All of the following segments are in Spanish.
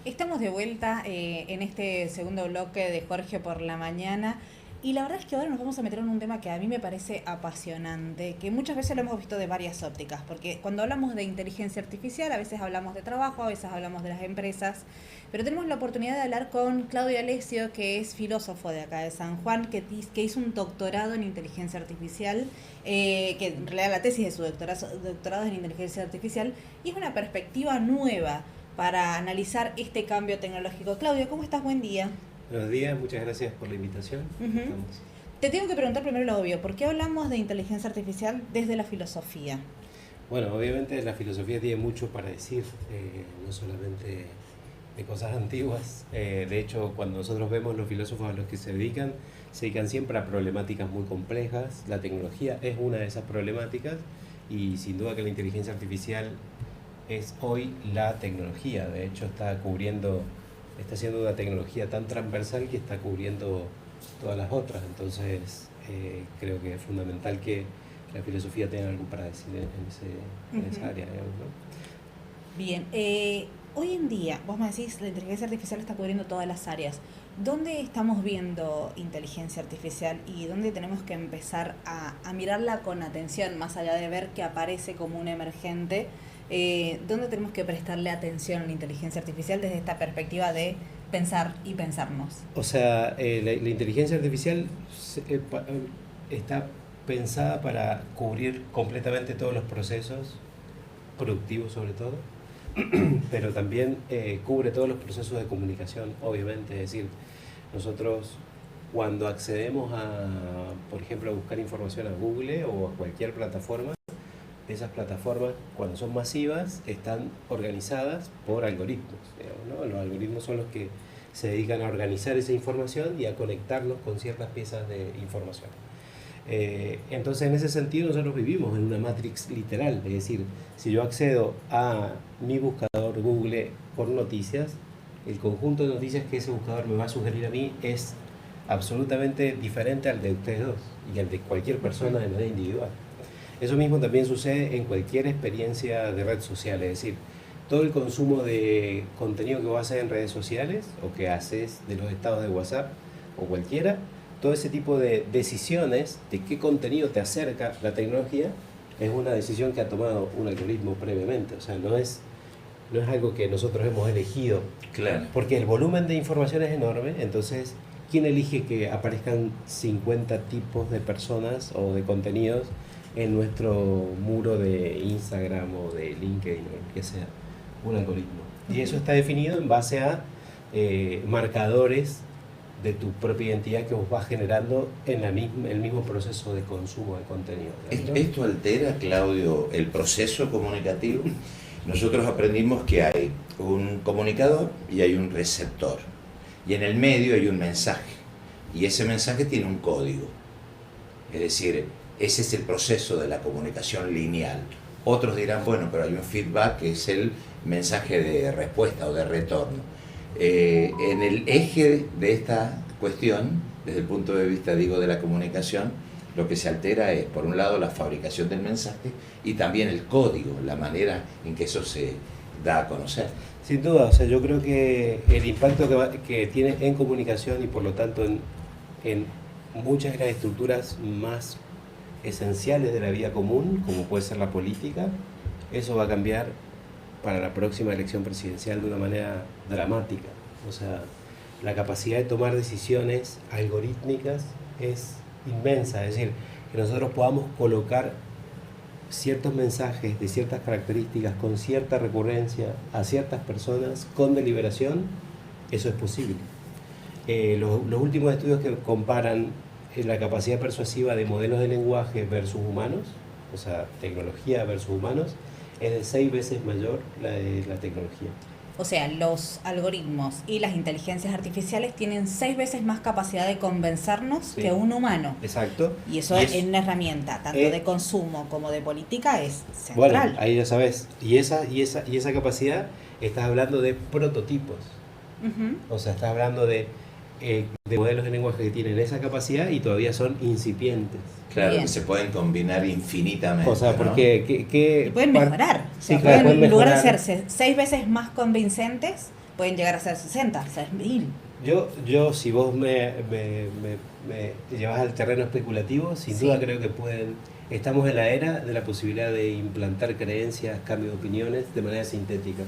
Estamos de vuelta en este segundo bloque de Jorge por la mañana y la verdad es que ahora nos vamos a meter en un tema que a mí me parece apasionante, que muchas veces lo hemos visto de varias ópticas, porque cuando hablamos de inteligencia artificial a veces hablamos de trabajo, a veces hablamos de las empresas, pero tenemos la oportunidad de hablar con Claudio Alessio, que es filósofo de acá de San Juan, que hizo un doctorado en inteligencia artificial, que en realidad la tesis de su doctorado es en inteligencia artificial, y es una perspectiva nueva para analizar este cambio tecnológico. Claudio, ¿cómo estás? Buen día. Buenos días, muchas gracias por la invitación. Uh-huh. Te tengo que preguntar primero lo obvio, ¿por qué hablamos de inteligencia artificial desde la filosofía? Bueno, obviamente la filosofía tiene mucho para decir, no solamente de cosas antiguas. De hecho, cuando nosotros vemos los filósofos a los que se dedican siempre a problemáticas muy complejas. La tecnología es una de esas problemáticas y sin duda que la inteligencia artificial es hoy la tecnología. De hecho, está siendo una tecnología tan transversal que está cubriendo todas las otras. Entonces, creo que es fundamental que la filosofía tenga algo para decir en esa área, digamos, ¿no? Bien, hoy en día, vos me decís, la inteligencia artificial está cubriendo todas las áreas. ¿Dónde estamos viendo inteligencia artificial y dónde tenemos que empezar a mirarla con atención, más allá de ver que aparece como un emergente? ¿Dónde tenemos que prestarle atención a la inteligencia artificial desde esta perspectiva de pensar y pensarnos? O sea, la inteligencia artificial está pensada para cubrir completamente todos los procesos productivos, sobre todo, pero también cubre todos los procesos de comunicación, obviamente. Es decir, nosotros cuando accedemos por ejemplo, a buscar información a Google o a cualquier plataforma, esas plataformas, cuando son masivas, están organizadas por algoritmos, digamos, ¿no? Los algoritmos son los que se dedican a organizar esa información y a conectarnos con ciertas piezas de información. Entonces, en ese sentido, nosotros vivimos en una matrix literal. Es decir, si yo accedo a mi buscador Google por noticias, el conjunto de noticias que ese buscador me va a sugerir a mí es absolutamente diferente al de ustedes dos y al de cualquier persona de manera individual. Eso mismo también sucede en cualquier experiencia de red social, es decir, todo el consumo de contenido que vos haces en redes sociales o que haces de los estados de WhatsApp o cualquiera, todo ese tipo de decisiones de qué contenido te acerca la tecnología es una decisión que ha tomado un algoritmo previamente. O sea, no es algo que nosotros hemos elegido. Claro. Porque el volumen de información es enorme, entonces, ¿quién elige que aparezcan 50 tipos de personas o de contenidos en nuestro muro de Instagram o de LinkedIn o lo que sea? Un algoritmo. Y eso está definido en base a marcadores de tu propia identidad que vos vas generando en el mismo proceso de consumo de contenido, ¿no? ¿Esto altera, Claudio, el proceso comunicativo? Nosotros aprendimos que hay un comunicador y hay un receptor. Y en el medio hay un mensaje. Y ese mensaje tiene un código. Es decir, ese es el proceso de la comunicación lineal. Otros dirán, bueno, pero hay un feedback que es el mensaje de respuesta o de retorno. En el eje de esta cuestión, desde el punto de vista, digo, de la comunicación, lo que se altera es, por un lado, la fabricación del mensaje y también el código, la manera en que eso se da a conocer. Sin duda, o sea, yo creo que el impacto que tiene en comunicación y por lo tanto en muchas de las estructuras más esenciales de la vida común, como puede ser la política, eso va a cambiar para la próxima elección presidencial de una manera dramática. O sea, la capacidad de tomar decisiones algorítmicas es inmensa. Es decir, que nosotros podamos colocar ciertos mensajes de ciertas características con cierta recurrencia a ciertas personas con deliberación, eso es posible. Los últimos estudios que comparan la capacidad persuasiva de modelos de lenguaje versus humanos, o sea, tecnología versus humanos, es de 6 veces mayor la de la tecnología. O sea, los algoritmos y las inteligencias artificiales tienen 6 veces más capacidad de convencernos que un humano. Exacto. Y eso en una herramienta, tanto de consumo como de política, es central. Bueno, ahí ya sabes. Y esa capacidad, estás hablando de prototipos. Uh-huh. O sea, estás hablando de modelos de lenguaje que tienen esa capacidad y todavía son incipientes. Claro, Bien. que se pueden combinar infinitamente. O sea, porque... Y pueden mejorar. Sí, o sea, claro, pueden, en lugar de mejorar. hacerse 6 veces más convincentes, pueden llegar a ser 60, 6.000. Yo si vos me llevas al terreno especulativo, sin duda creo que estamos en la era de la posibilidad de implantar creencias, cambio de opiniones de manera sintética.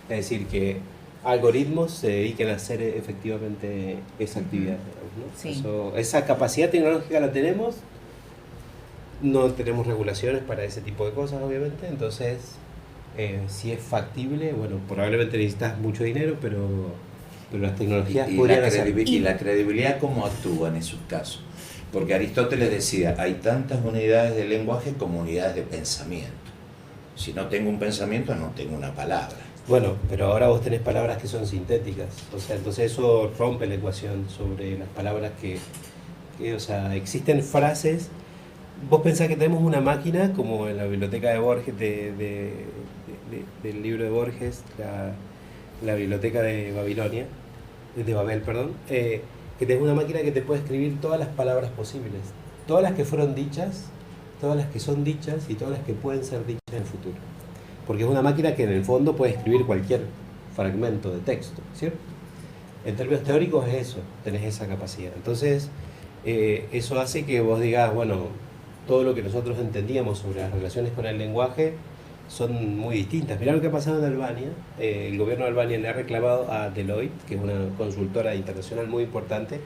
Es decir, que algoritmos se dediquen a hacer efectivamente esa actividad. ¿No? Sí. Esa capacidad tecnológica la tenemos, no tenemos regulaciones para ese tipo de cosas, obviamente, entonces si es factible, bueno, probablemente necesitas mucho dinero, pero las tecnologías podrían hacer. ¿Y la credibilidad cómo actúa en esos casos? Porque Aristóteles decía, hay tantas unidades de lenguaje como unidades de pensamiento. Si no tengo un pensamiento, no tengo una palabra. Bueno, pero ahora vos tenés palabras que son sintéticas, o sea, entonces eso rompe la ecuación sobre las palabras o sea, existen frases. Vos pensás que tenemos una máquina, como en la biblioteca de Borges, del libro de Borges, la biblioteca de Babilonia, de Babel, perdón, que tenés una máquina que te puede escribir todas las palabras posibles, todas las que fueron dichas, todas las que son dichas y todas las que pueden ser dichas en el futuro. Porque es una máquina que en el fondo puede escribir cualquier fragmento de texto, ¿cierto? En términos teóricos es eso, tenés esa capacidad. Entonces, eso hace que vos digas, bueno, todo lo que nosotros entendíamos sobre las relaciones con el lenguaje son muy distintas. Mirá lo que ha pasado en Albania. El gobierno de Albania le ha reclamado a Deloitte, que es una consultora internacional muy importante,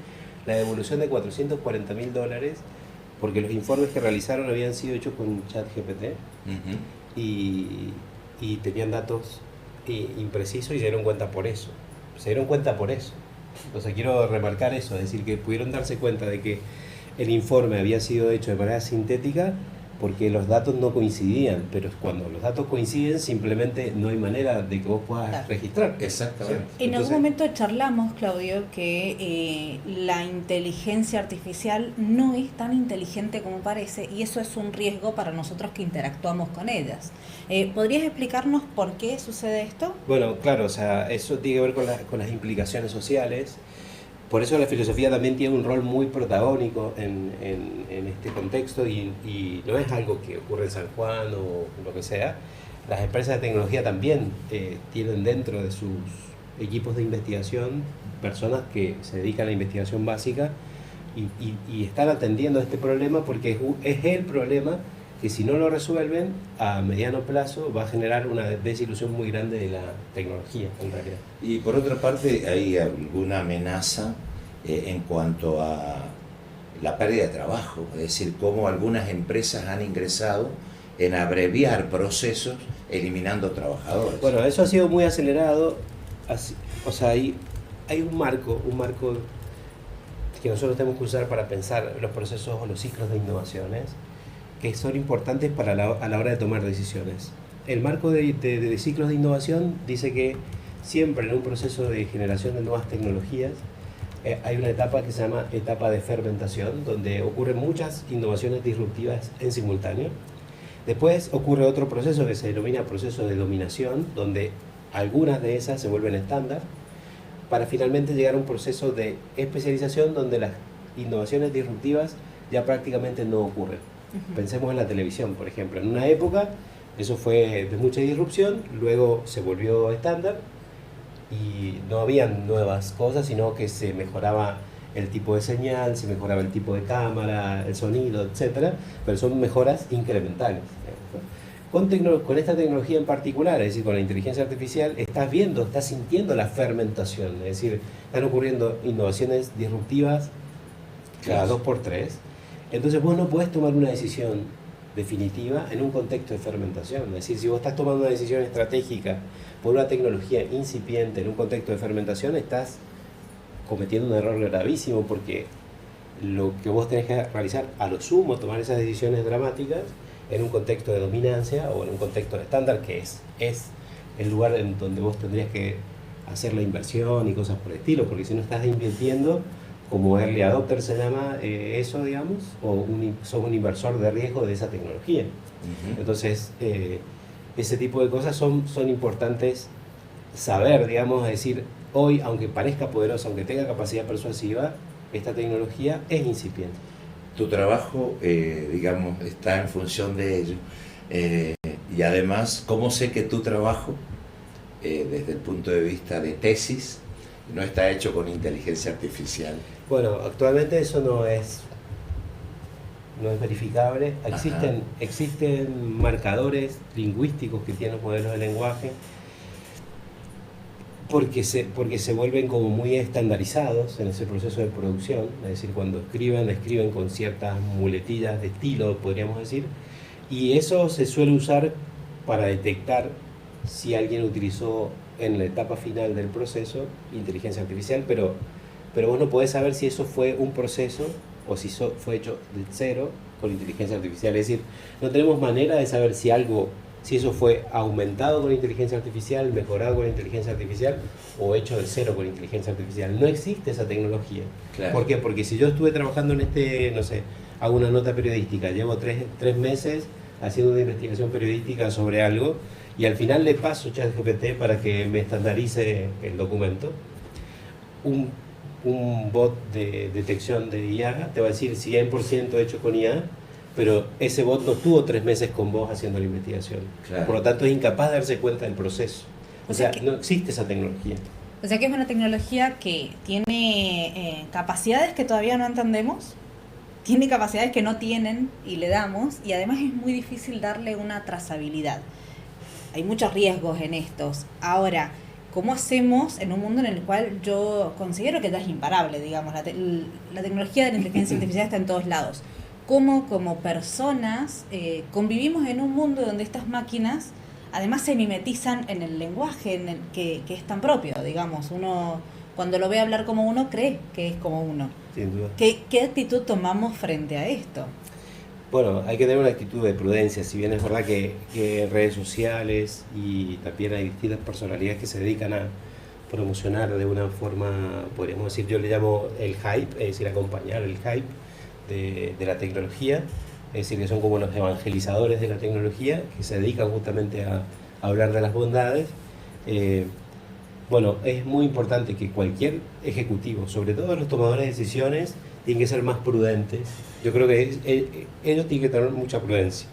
la devolución de $440.000 porque los informes que realizaron habían sido hechos con ChatGPT y tenían datos imprecisos y se dieron cuenta por eso. Entonces quiero remarcar eso, es decir, que pudieron darse cuenta de que el informe había sido hecho de manera sintética porque los datos no coincidían, pero cuando los datos coinciden simplemente no hay manera de que vos puedas registrar. Exactamente. En algún momento charlamos, Claudio, que la inteligencia artificial no es tan inteligente como parece y eso es un riesgo para nosotros que interactuamos con ellas. ¿Podrías explicarnos por qué sucede esto? Bueno, claro, o sea, eso tiene que ver con las implicaciones sociales. Por eso la filosofía también tiene un rol muy protagónico en este contexto y no es algo que ocurre en San Juan o lo que sea. Las empresas de tecnología también tienen dentro de sus equipos de investigación personas que se dedican a la investigación básica y están atendiendo a este problema porque es el problema que si no lo resuelven a mediano plazo va a generar una desilusión muy grande de la tecnología en realidad. Y por otra parte hay alguna amenaza en cuanto a la pérdida de trabajo, es decir, cómo algunas empresas han ingresado en abreviar procesos eliminando trabajadores. Bueno, eso ha sido muy acelerado, o sea, hay un marco que nosotros tenemos que usar para pensar los procesos o los ciclos de innovaciones que son importantes a la hora de tomar decisiones. El marco de ciclos de innovación dice que siempre en un proceso de generación de nuevas tecnologías hay una etapa que se llama etapa de fermentación, donde ocurren muchas innovaciones disruptivas en simultáneo. Después ocurre otro proceso que se denomina proceso de dominación, donde algunas de esas se vuelven estándar, para finalmente llegar a un proceso de especialización donde las innovaciones disruptivas ya prácticamente no ocurren. Pensemos en la televisión, por ejemplo. En una época eso fue de mucha disrupción, luego se volvió estándar y no habían nuevas cosas, sino que se mejoraba el tipo de señal, se mejoraba el tipo de cámara, el sonido, etcétera, pero son mejoras incrementales. Con esta tecnología en particular, es decir, con la inteligencia artificial, estás sintiendo la fermentación, es decir, están ocurriendo innovaciones disruptivas cada 2x3. Entonces vos no podés tomar una decisión definitiva en un contexto de fermentación. Es decir, si vos estás tomando una decisión estratégica por una tecnología incipiente en un contexto de fermentación, estás cometiendo un error gravísimo porque lo que vos tenés que realizar, a lo sumo, tomar esas decisiones dramáticas en un contexto de dominancia o en un contexto de estándar, que es el lugar en donde vos tendrías que hacer la inversión y cosas por el estilo, porque si no estás invirtiendo como early adopter se llama eso, digamos, o sos un inversor de riesgo de esa tecnología. Entonces, ese tipo de cosas son importantes saber, digamos, es decir, hoy, aunque parezca poderosa, aunque tenga capacidad persuasiva, esta tecnología es incipiente. Tu trabajo, digamos, está en función de ello. Y además, ¿cómo sé que tu trabajo desde el punto de vista de tesis, no está hecho con inteligencia artificial. Bueno, actualmente eso no es verificable. Existen marcadores lingüísticos que tienen los modelos de lenguaje porque se vuelven como muy estandarizados en ese proceso de producción. Es decir, cuando escriben con ciertas muletillas de estilo, podríamos decir, y eso se suele usar para detectar si alguien utilizó en la etapa final del proceso inteligencia artificial, pero vos no podés saber si eso fue un proceso o si fue hecho de cero con inteligencia artificial. Es decir, no tenemos manera de saber si eso fue aumentado con inteligencia artificial, mejorado con inteligencia artificial o hecho de cero con inteligencia artificial. No existe esa tecnología. Claro. ¿Por qué? Porque si yo estuve trabajando en no sé, hago una nota periodística, llevo tres meses haciendo una investigación periodística sobre algo y al final le paso ChatGPT para que me estandarice el documento. Un bot de detección de IA te va a decir 100% hecho con IA, pero ese bot no estuvo 3 meses con vos haciendo la investigación. Claro. Por lo tanto, es incapaz de darse cuenta del proceso. O sea, que no existe esa tecnología. O sea que es una tecnología que tiene capacidades que todavía no entendemos, tiene capacidades que no tienen y le damos, y además es muy difícil darle una trazabilidad. Hay muchos riesgos en estos. Ahora, ¿cómo hacemos en un mundo en el cual yo considero que ya es imparable, digamos, la tecnología de la inteligencia artificial está en todos lados? ¿Cómo como personas convivimos en un mundo donde estas máquinas además se mimetizan en el lenguaje que es tan propio, digamos? Uno cuando lo ve hablar como uno cree que es como uno. Sin duda. ¿Qué actitud tomamos frente a esto? Bueno, hay que tener una actitud de prudencia, si bien es verdad que en redes sociales y también hay distintas personalidades que se dedican a promocionar de una forma, podríamos decir, yo le llamo el hype, es decir, acompañar el hype de la tecnología, es decir, que son como los evangelizadores de la tecnología, que se dedican justamente a hablar de las bondades. Bueno, es muy importante que cualquier ejecutivo, sobre todo los tomadores de decisiones, tienen que ser más prudentes. Yo creo que ellos tienen que tener mucha prudencia.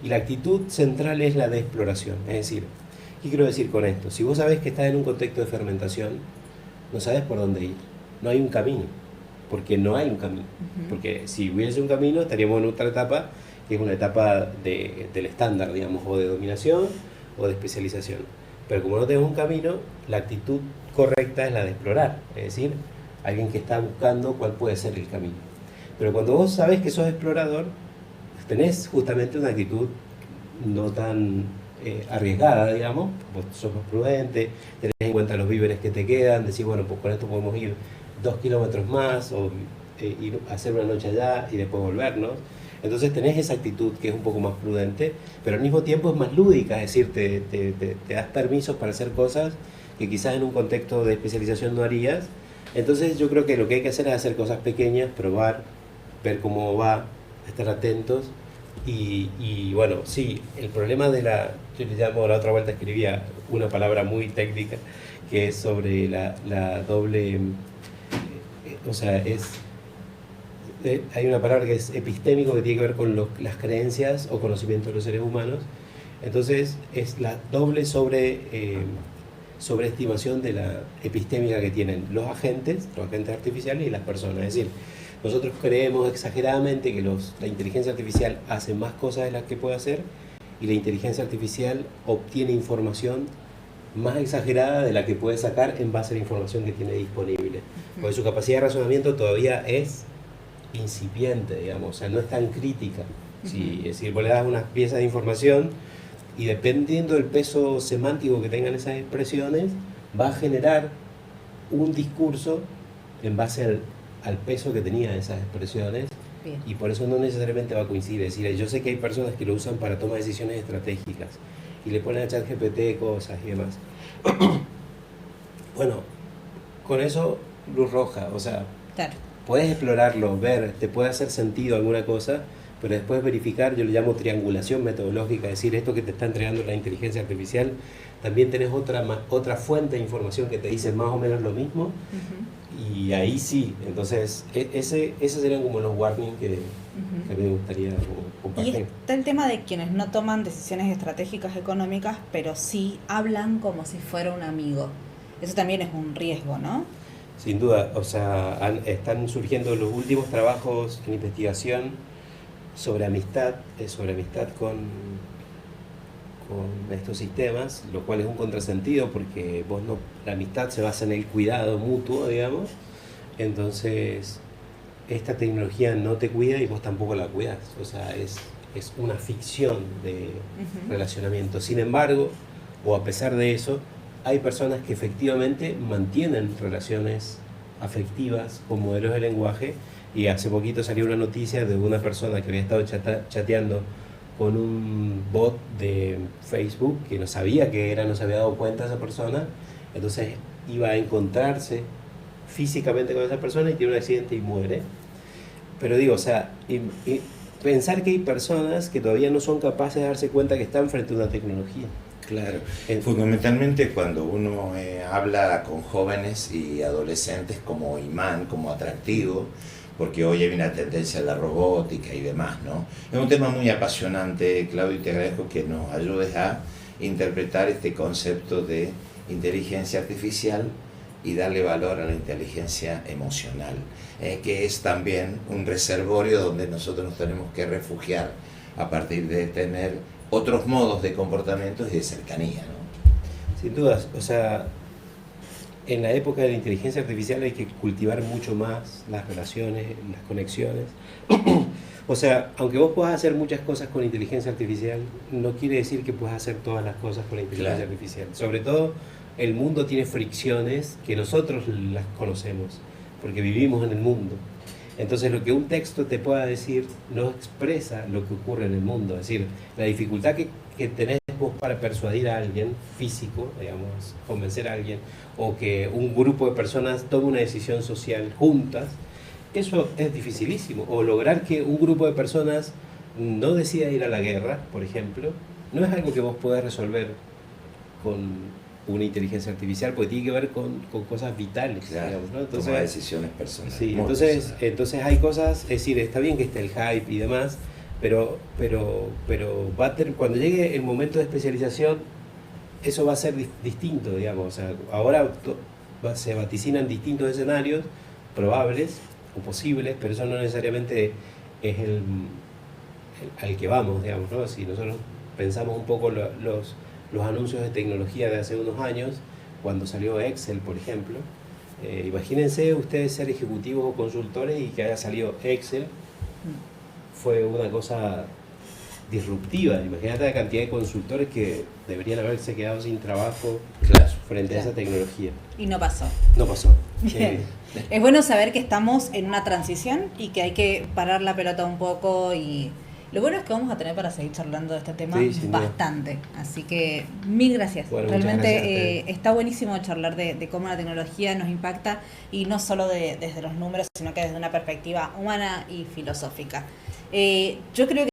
Y la actitud central es la de exploración. Es decir, ¿qué quiero decir con esto? Si vos sabés que estás en un contexto de fermentación, no sabés por dónde ir. No hay un camino. Porque no hay un camino. Porque si hubiese un camino, estaríamos en otra etapa, que es una etapa del estándar, digamos, o de dominación o de especialización. Pero como no tenemos un camino, la actitud correcta es la de explorar. Es decir, alguien que está buscando cuál puede ser el camino. Pero cuando vos sabés que sos explorador, tenés justamente una actitud no tan arriesgada, digamos. Vos sos más prudente, tenés en cuenta los víveres que te quedan, decís, bueno, pues con esto podemos ir 2 kilómetros más o ir a hacer una noche allá y después volvernos. Entonces tenés esa actitud que es un poco más prudente, pero al mismo tiempo es más lúdica, es decir, te das permisos para hacer cosas que quizás en un contexto de especialización no harías. Entonces yo creo que lo que hay que hacer es hacer cosas pequeñas, probar, ver cómo va, estar atentos y bueno, sí, el problema yo le llamo, la otra vuelta escribía una palabra muy técnica que es sobre la doble, o sea, hay una palabra que es epistémico que tiene que ver con las creencias o conocimientos de los seres humanos. Entonces es la doble sobreestimación de la epistémica que tienen los agentes artificiales y las personas. Es decir, nosotros creemos exageradamente que la inteligencia artificial hace más cosas de las que puede hacer y la inteligencia artificial obtiene información más exagerada de la que puede sacar en base a la información que tiene disponible. Porque su capacidad de razonamiento todavía es incipiente, digamos, o sea, no es tan crítica. Es decir, vos le das una pieza de información y dependiendo del peso semántico que tengan esas expresiones, va a generar un discurso en base al peso que tenían esas expresiones. Bien. Y por eso no necesariamente va a coincidir. Es decir, yo sé que hay personas que lo usan para tomar decisiones estratégicas y le ponen a ChatGPT cosas y demás. Bueno, con eso, luz roja, o sea, claro, puedes explorarlo, ver, te puede hacer sentido alguna cosa, pero después verificar, yo le llamo triangulación metodológica, es decir, esto que te está entregando la inteligencia artificial también tenés otra fuente de información que te dice más o menos lo mismo. Ujú. Y ahí sí, entonces esos serían como los warnings que a mí me gustaría Y compartir. está el tema de quienes no toman decisiones estratégicas económicas, pero sí hablan como si fuera un amigo. Eso también es un riesgo, ¿no? Sin duda, o sea, están surgiendo los últimos trabajos en investigación sobre amistad con estos sistemas, lo cual es un contrasentido porque la amistad se basa en el cuidado mutuo, digamos, entonces esta tecnología no te cuida y vos tampoco la cuidas, o sea, es una ficción de Ujú. relacionamiento. Sin embargo, o a pesar de eso, hay personas que efectivamente mantienen relaciones afectivas con modelos de lenguaje, y hace poquito salió una noticia de una persona que había estado chateando con un bot de Facebook que no sabía que era, no se había dado cuenta esa persona, entonces iba a encontrarse físicamente con esa persona y tiene un accidente y muere. Pero digo, o sea, y pensar que hay personas que todavía no son capaces de darse cuenta que están frente a una tecnología. Claro, fundamentalmente cuando uno habla con jóvenes y adolescentes como imán, como atractivo, porque hoy hay una tendencia a la robótica y demás, ¿no? Es un tema muy apasionante, Claudio, y te agradezco que nos ayudes a interpretar este concepto de inteligencia artificial y darle valor a la inteligencia emocional, que es también un reservorio donde nosotros nos tenemos que refugiar a partir de tener otros modos de comportamientos y de cercanía, ¿no? Sin dudas, o sea, en la época de la inteligencia artificial hay que cultivar mucho más las relaciones, las conexiones. O sea, aunque vos puedas hacer muchas cosas con inteligencia artificial, no quiere decir que puedas hacer todas las cosas con la inteligencia artificial. Sobre todo, el mundo tiene fricciones que nosotros las conocemos, porque vivimos en el mundo. Entonces, lo que un texto te pueda decir no expresa lo que ocurre en el mundo. Es decir, la dificultad que tenés vos para persuadir a alguien físico, digamos, convencer a alguien, o que un grupo de personas tome una decisión social juntas, eso es dificilísimo. O lograr que un grupo de personas no decida ir a la guerra, por ejemplo, no es algo que vos podés resolver con una inteligencia artificial, porque tiene que ver con cosas vitales, claro, digamos, ¿no? Entonces, tomar decisiones personales. Sí, entonces hay cosas, es decir, está bien que esté el hype y demás, pero cuando llegue el momento de especialización, eso va a ser distinto, digamos. O sea, ahora se vaticinan distintos escenarios probables o posibles, pero eso no necesariamente es al que vamos, digamos, ¿no? Si nosotros pensamos un poco los anuncios de tecnología de hace unos años, cuando salió Excel, por ejemplo, imagínense ustedes ser ejecutivos o consultores y que haya salido Excel, fue una cosa disruptiva. Imagínate la cantidad de consultores que deberían haberse quedado sin trabajo frente a esa tecnología. Y no pasó. No pasó. Es bueno saber que estamos en una transición y que hay que parar la pelota un poco, y lo bueno es que vamos a tener para seguir charlando de este tema bastante. Así que mil gracias. Bueno, realmente está buenísimo charlar de cómo la tecnología nos impacta, y no solo desde los números, sino que desde una perspectiva humana y filosófica. Yo creo que